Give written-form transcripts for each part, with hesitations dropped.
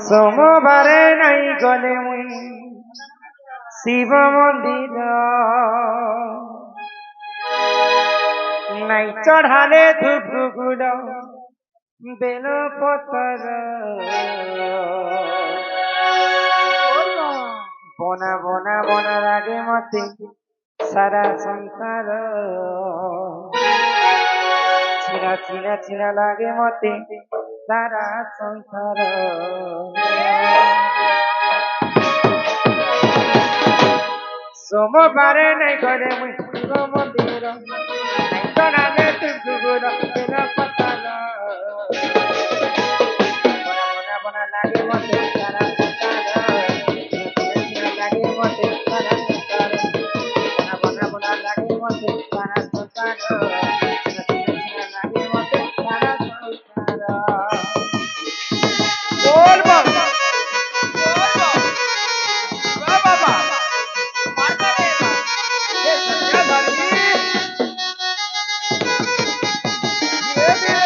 সোমবারে নাই গলে মুই শিব মন্দির নাই চড়ালে ধূপ গুল বেল পতর বনা বনা বনা লাগে মতে সারা সংসার ছিড়া ছিড়া ছিড়া লাগে মতে সারা সংসার সোমবারে নাই ঘরে মুই শিব মন্দির নাই চড়ালে ধূপ গুল বেল পতর বনা বনা লাগে মতে সারা সংসার লাগে মতে সারা সংসার বনা বনা লাগে মতে সারা সংসার লাগে মতে সারা সংসার बोल बाबा बाबा मारता रहेगा ये संख्या धर्मी धीरे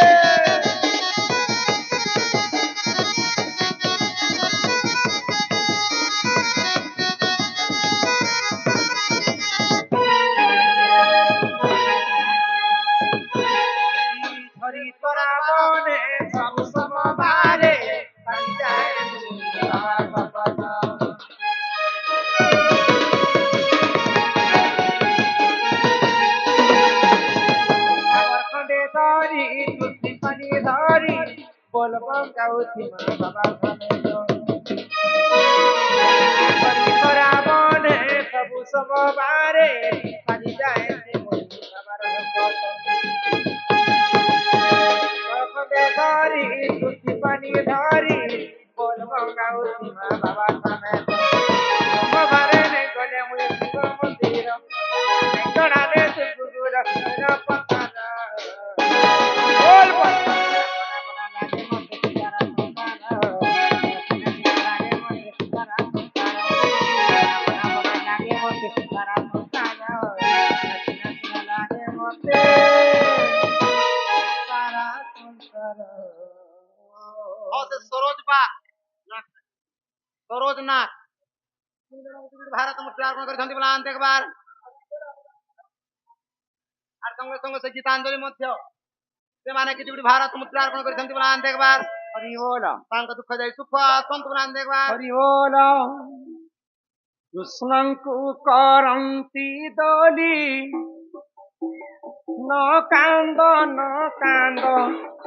हरि तोरा मने सब समबारे हरि जाए खंडे धारी तुलसी पानी धारी बोलबम गाउती माँ बाबा हरि तोरा मने सब समबारे हरि जाए धारी तुलसी पानी धारी बोल गंगावती माँ बाबा समय सोमवारे नहीं गले मुझे शिव मंदिर नहीं चढ़ाले धूप गुल बेल पतर बोल बना बना लागे मते सारा संसार लागे मते सारा संसार बना बना लागे मते सारा संसार लागे मते सरोजनाथ भारत मुख्यार्पण करछन्ति बोलान्ते एक बार আর সঙ্গে সঙ্গে সে গীতাঞ্জলি মধ্য ସେମାନେ କିଛି ଗୋଟେ ଭାରତ ମୁଖ୍ୟାର୍ପଣ କରିଛନ୍ତି ବୋଲାନ୍ତେ ଏକ ବାର ହରି ବୋଲ ତାଙ୍କ ଦୁଃଖ ଯାଇ ସୁଖ ଆସନ୍ତୁ ବୋଲାନ୍ତେ ଏକ ବାର ହରି ବୋଲ କୃଷ୍ଣଙ୍କୁ କରନ୍ତି ଦୋଲି न कांद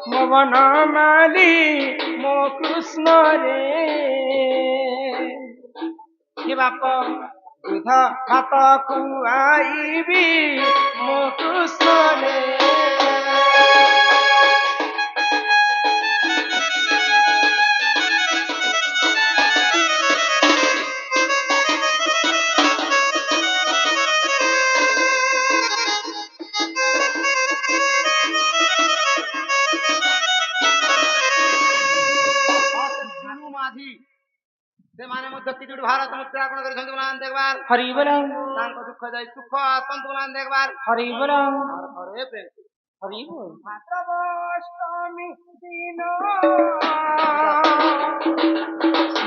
मोवन माली मो कृष्ण रे हे बाप दूध भात खुआईबी मो कृष्ण रे भारत मुख्यार्पण କରିଛନ୍ତି ବୋଲାନ୍ତେ ଏକ ବାର ହରି ବୋଲ ତାଙ୍କ ଦୁଃଖ ଯାଇ ସୁଖ ଆସନ୍ତୁ ବୋଲାନ୍ତେ ଏକ ବାର ହରି ବୋଲ ହରେ ପ୍ରେମ ହରି ବୋଲ ଭାଦ୍ରବଷ୍ଟମୀ ଦିନ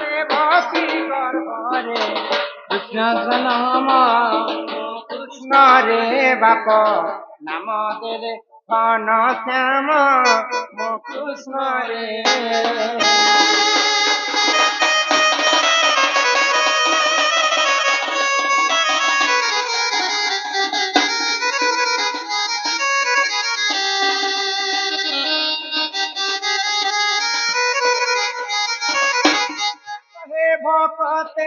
ଦେବକୀ ଗର୍ଭରେ କୃଷ୍ଣ ଜନ୍ମ କୃଷ୍ଣ ରେ ବାପ ନାମ ଦେଲେ ଘନ ଶ୍ୟାମ ମୋ କୃଷ୍ଣ ରେ भकते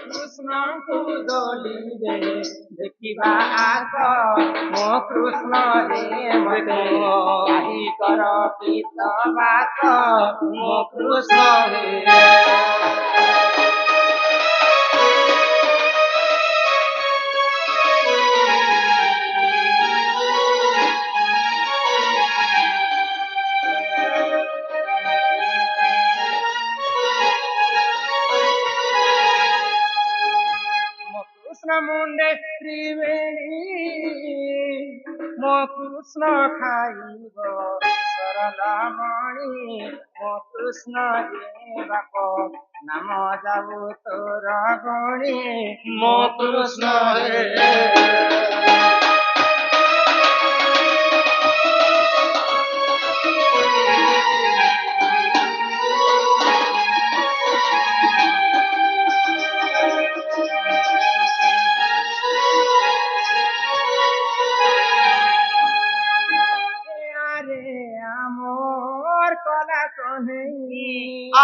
कृष्ण को दोली दे देखिबा आस मो कृष्ण रे मते आई कर पीत बात मो कृष्ण रे मुंडे ত্রিবেণী মো কৃষ্ণ খাইব সরলমণি মো কৃষ্ণ রে বাপ নাম যাবু তোর গণি মো কৃষ্ণ হে কলা কনেই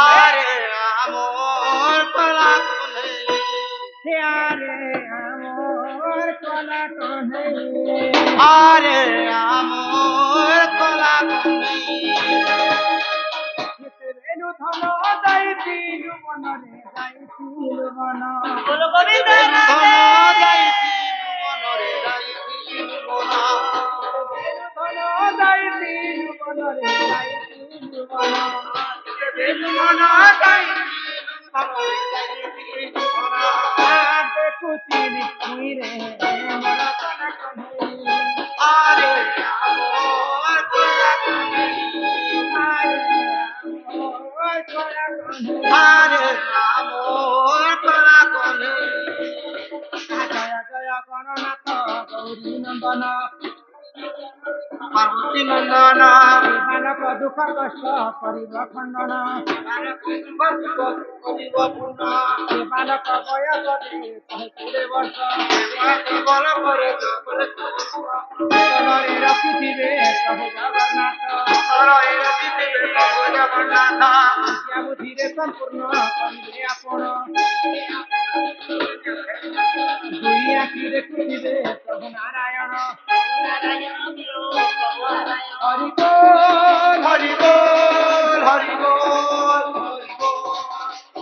আরে আমর কলা কনেই আরে আমর কলা কনেই আরে আমর কলা কনেই বেনু ধন যাইতিলু মনরে যাইতিলু মন বল গোবিন্দ ধন যাইতিলু মনরে যাইতিলু মন বেনু ধন যাইতিলু মনরে যাইতিলু মন বেনু মন যাইতিলু মনরে যাইতিলু মন দেখুতিলি রে মন কলা কনেই আরে আমর কলা কনেই আরে আমর কলা কনেই জয় জয় গণনাথ গৌরী নন্দন পার্বতী নন্দন বালক দুঃখ কষ্ট করিব খণ্ডন বালক বয়স 20 বর্ষ বল করে তলরে রଖିଥିବେ প্রভু জগন্নাଥ তলরে রଖିଥିବେ প্রভু জগନ୍ନାଥ বিଦ୍ୟା ବୁଦ୍ଧିରେ ସମ୍ପୂର୍ଣ୍ଣ କରିବେ ଆପଣ ଦୁଇ ଆଖି ଦେଖୁଥିବେ ପ୍ରଭୁ ନାରାୟଣ ହରି ବୋଲ ହରି ବୋଲ ହରି ବୋଲ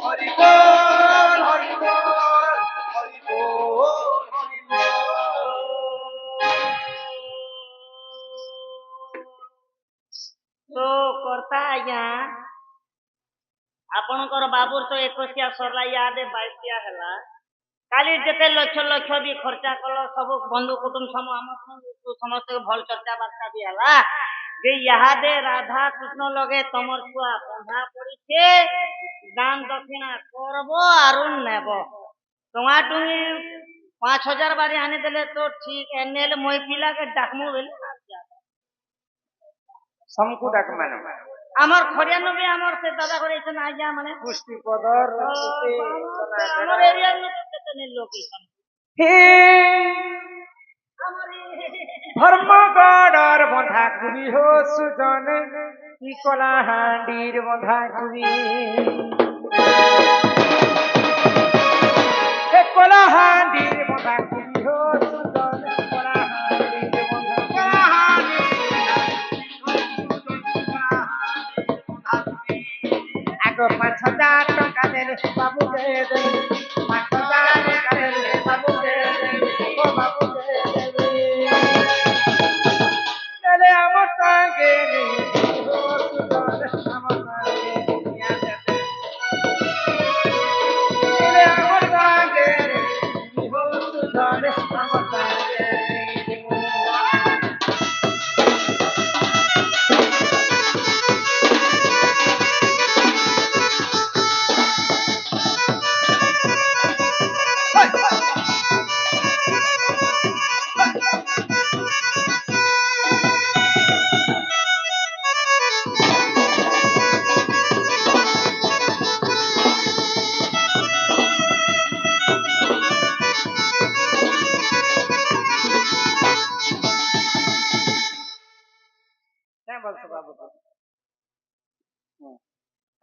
ହରି ବୋଲ ହରି ବୋଲ ହରି ବୋଲ ହରି तो करता आज्ञा आपणकर बाबूर तो 21 सरला यादे 22 हैला काली जेते लक्ष लक्ष भी खर्चा कल सब बंधु कुटुंब समस्त भल चर्चा बार्ता भी हैला जे यादे राधा कृष्ण लगे तमर छुआ बंधा पड़ीछे दान दक्षिणा करबो आरु नेबो टंगा टुंगी 5000 बारी आने देले तो ठीक एनेल मोय पिला के डाकमु बेले समकु डाक माने আমার খরিয়ানো বি আমার সে দাদা করে এসে না যা মানে পুষ্টি পদর আমার এরিয়ার মধ্যে কত নে লোকেশন হে ধর্মগড়র বন্ধা কুবি হো সুজন কি কলা হান্ডির বন্ধা কুবি হে কলা হান্ডির বন্ধা কুবি হো সুজন কলা হান্ডির বন্ধা কলা হান্ডির আগো 5000 টাকা দেলে বাবু দে দে 5000 টাকা দেলে বাবু দে দে ও বাবু দে দে দেলে আমার সঙ্গে নি ও সুদন আমার সঙ্গে নিয়া দে দেলে আমার সঙ্গে নি ও সুদন আমার সঙ্গে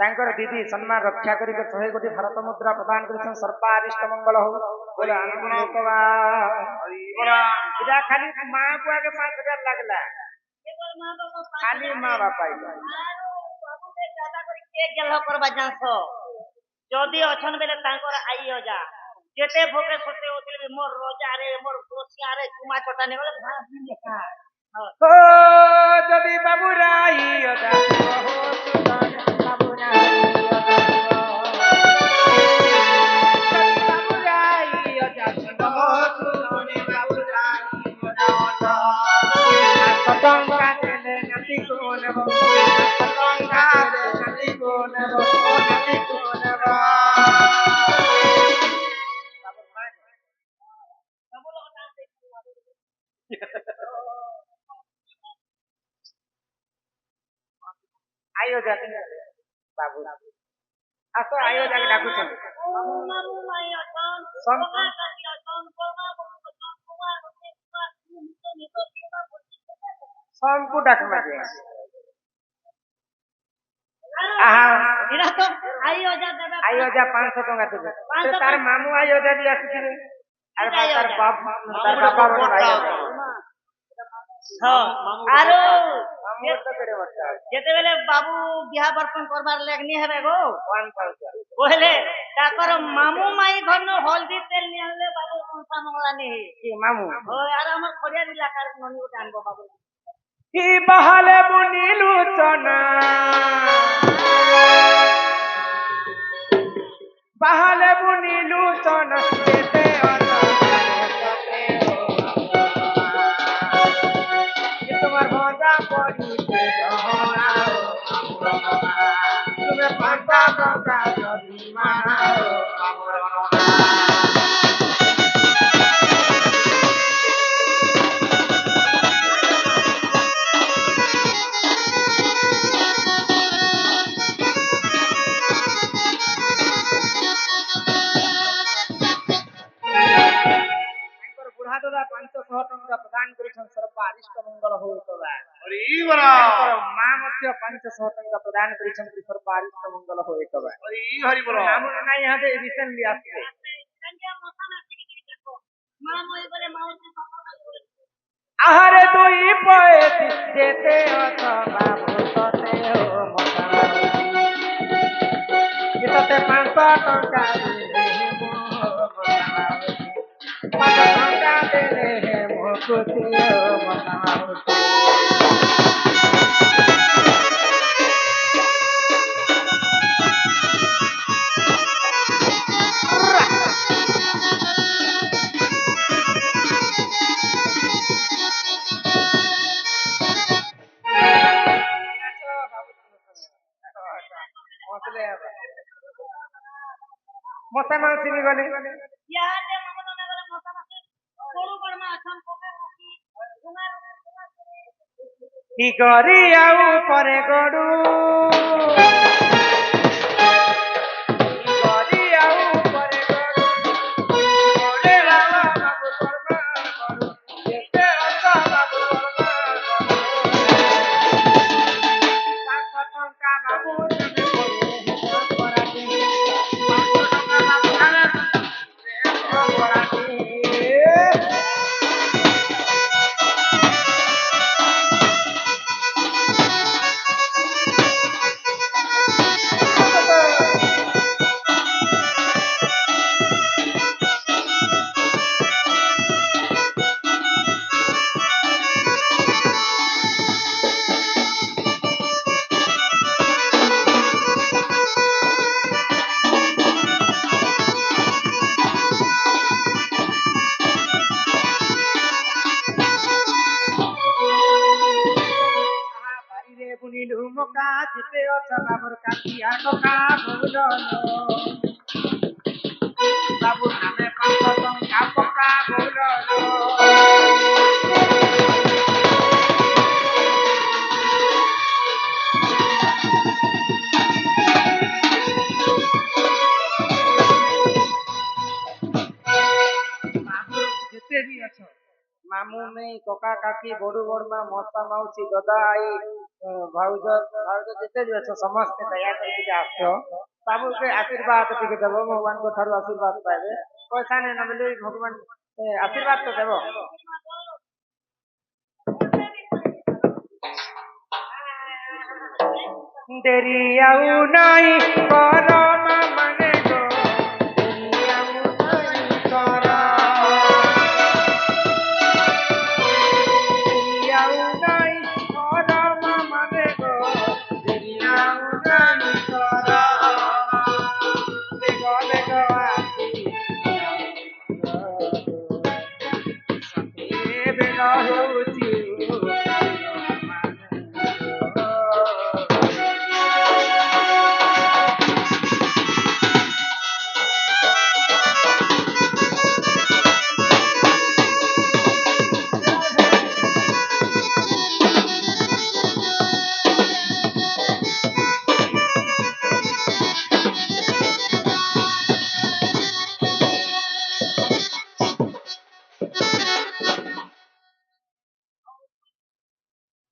तांकर दीदी सम्मान रक्षा करी के 100 कोटी भारत मुद्रा प्रदान करिसन सर्वारिष्ट मंगल हो बोले आनंद लोकवा हरि बोला इदा खाली मां बुआ के 5000 लागला केवल मां बाप खाली मां बाप आइला बाबू के दादा करी के गेल करबा जानसो जदी अछन बेले तांकर आई हो जा जेते भोके सोते होतिल भी मोर रोजा रे मोर दोसिया रे चुमा चटा ने बोले भाग भी लेखा ओ जदी बाबू राई हो जा हो सुदान बाबू राई हो जा जदी बाबू राई हो जा हो सुदान নেব টঙ্কা দেলে নাতিকো নেব ও নাতিকো নেব আইও যা বাবু আস আইও যাকে ডাকুছেন শঙ্কু ডাকমা যে আইও যা 500 টাকা দেবে তার মামু আইও যা দিয়ে আসিছিলেন আর তার বাবা বড় ভাই আরো যেতেবেলে বাবু বিহা বর্ষণ করবার লেগনি হবে গো বলে তারপর মামু মাই ঘর হলদি তেল নিয়ে আনলে বাবু সংসা মঙ্গলা নেই মামু আর আমার খড়িয়ার এলাকার ননি ওটা আনবো বাবু কি বাহালে বুনিলু চনা বাহালে বুনিলু চনা যেতে তোমার ভজা পড়িতে তুমি পাঁচটা টাকা যদি মানাও ବୁଢା 500 ଟଙ୍କା ପ୍ରଦାନ କରିଛନ୍ତି ସର୍ବାରିଷ୍ଟ ମଙ୍ଗଳ ହୋଇଥିବା ମା ମଧ୍ୟ 500 ଟଙ୍କା ପ୍ରଦାନ କରିଛନ୍ତି ସର୍ବାରିଷ୍ଟ ମଙ୍ଗଳ ହୋଇଥିବା ଆମର ନାଇଁ ଏବେ ରିସେଣ୍ଟଲି ଆସିବେ আহারে দুই পয়েতি যেতে অথবা ভূততে ও মতাতে 500 টঙ্কা মশা মাউসি গলে কি করি আউ পরে গড়ু করি আউ পরে গড়ু ওরে রামা বাবু কর্মা গড়ু যেতে অসা বাবু কর্মা গড়ু 500 টঙ্কা বাবু তুমি পড়ে বুনিলু মকা যেতে অথ বাবুর কাকিয়া টকা বউলন বাবুর নামে 500 টঙ্কা পকা বউলন বাবু যেতে भी আছো মামু নেই ককা কাকি বড়ু বড়মা মশা মাউসী দাদা আই ভাউজ যেতে ବି ଅଛ ସମସ୍ତେ ଦୟା କରିକି ଆସ ବାବୁକେ ଆଶୀର୍ବାଦ ଟିକେ ଦେବ ଭଗବାନଙ୍କ ଠାରୁ ଆଶୀର୍ବାଦ ପାଇବେ ପଇସା ନେଇ ନଦେଲେ ଭଗବାନ ଆଶୀର୍ବାଦ ତ ଦେବ ଡେରି ଆଉ ନାଇଁ କର ମାନେ ଗো ଡେରି ଆଉ ନାଇଁ କର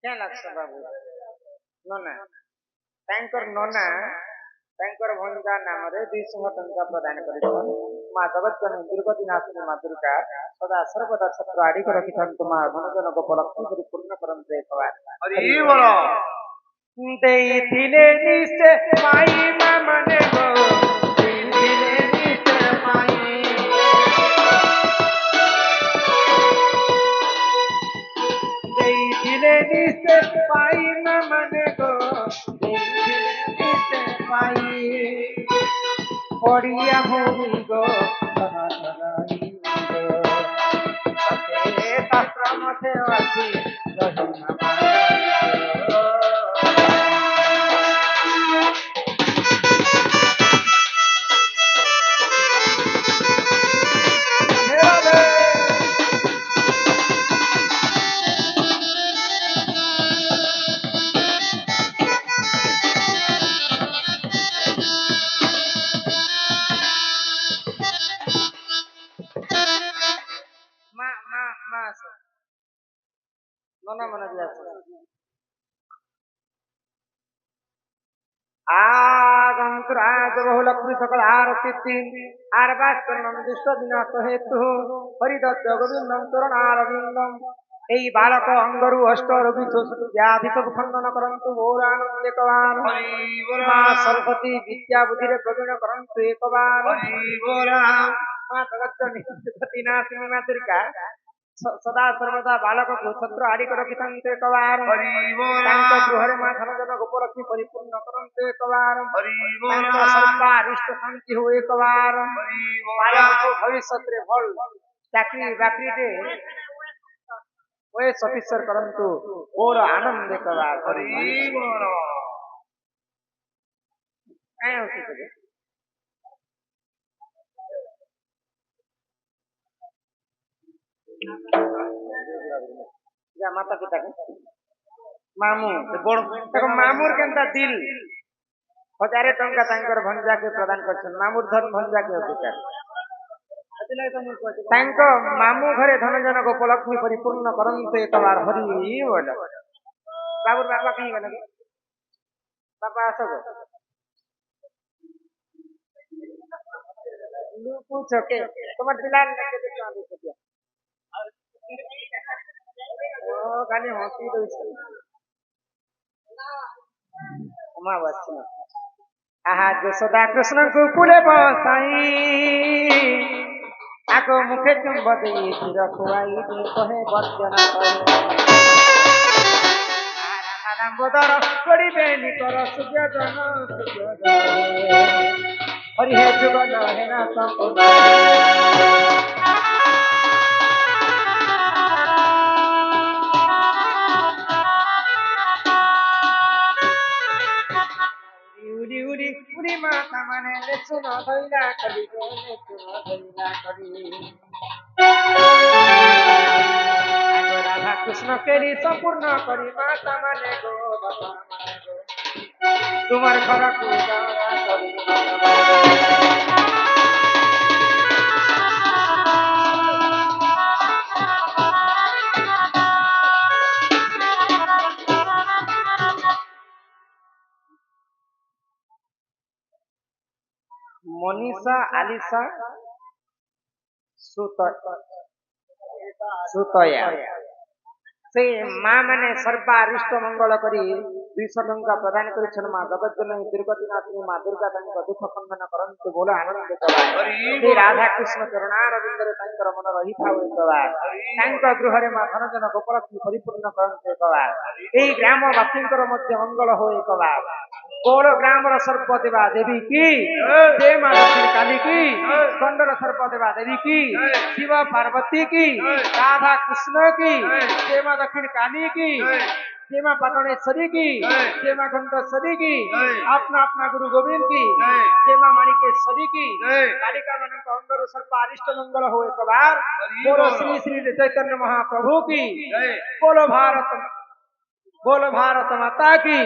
क्या लगता बाबू नना नना भंजा नाम 200 टंका प्रदान कर माँ जगत दुर्गति नाशिनी माँ दुर्गा सदा सर्वदा छत्र आड़िक रखी माँ धनजन गोपलक्ष्मी परिपूर्ण करते पड़िया भूमि गो शास्त्र मते अच्छी नना मन दिया आगंतुराज बहुलक्ष्मी सकल आरती तीन आरबाचनम दुष्ट विनाश हेतु हरिदत्त गोविंदम चरणारविंदम এই বালক অঙ্গরু অষ্ট রবি চৌষট্টি ব্যাধি সব খণ্ডন করন্তু গৌরানন্দ একবার মা সরস্বতী বিদ্যা বুদ্ধিরে প্রবীণ করন্তু একবার মা জগৎ নাশিনী মা দুর্গা सदा सर्वदा बालक को छत्र आड़िक रखिते एकबार गृह माँ धनजन गोपलक्ष्मी परिपूर्ण करते एकबार सर्वारिष्ट शांति हो एकबार भविष्य भल चाकरी बाकरी सफिसर करंतु और आनंद एकबार माता पिता के मामू देखो मामूर केनता दिल 1000 टंका तांकर भंजा के प्रदान करछन मामूर धन भंजा के अधिकार तांको मामू घरे धनजन गोपलक्ष्मी परिपूर्ण करन्ते एकबार हरि बोल बाबूर बापा कहीं गले बापा आसो लू पूछो के तुम्हार दिलाल के देखो दिया खाली हसी आहा यशोदा कृष्ण गोकुले बसाई आगो मुखे चुंब दे चिर खुआई दे कहे बर्जन बोदर करिबे निकर सूर्य जन हरि हे जुगन हे ना संपूर्ण माता माने लेचुन धैला करी राधा कृष्ण केरी संपूर्ण करी माता माने गो बाबा माने गो तुम्हार घर को जाना करी मनीषा आलिशा सुतया से माँ माने सर्वारिष्ट मंगल करी 200 टंका प्रदान कर माँ जगत दुर्गति नाशिनी माँ दुर्गा दुख खंडन करते बोल आनंद श्री राधा कृष्ण चरणारविंदरे मन रही था गृह माँ धनजन गोपलक्ष्मी परिपूर्ण करते एकबार ग्रामवासी मंगल हो एकबार कोल ग्राम सर्वदेवा देवी की जय माँ दक्षिण काली की कंडर सर्वदेवा देवी की शिव पार्वती की राधा कृष्ण की जय माँ दक्षिण काली की जय माँ पाटनेश्वरी की जय माँ घंटेश्वरी की अपना अपना गुरु गोविंद की जय माँ माणिकेश्वरी की कालिका मन अंगर सर्वारिष्ट मंगल हो एकबार बोलो श्री श्री चैतन्य महाप्रभु की बोलो भारत माता की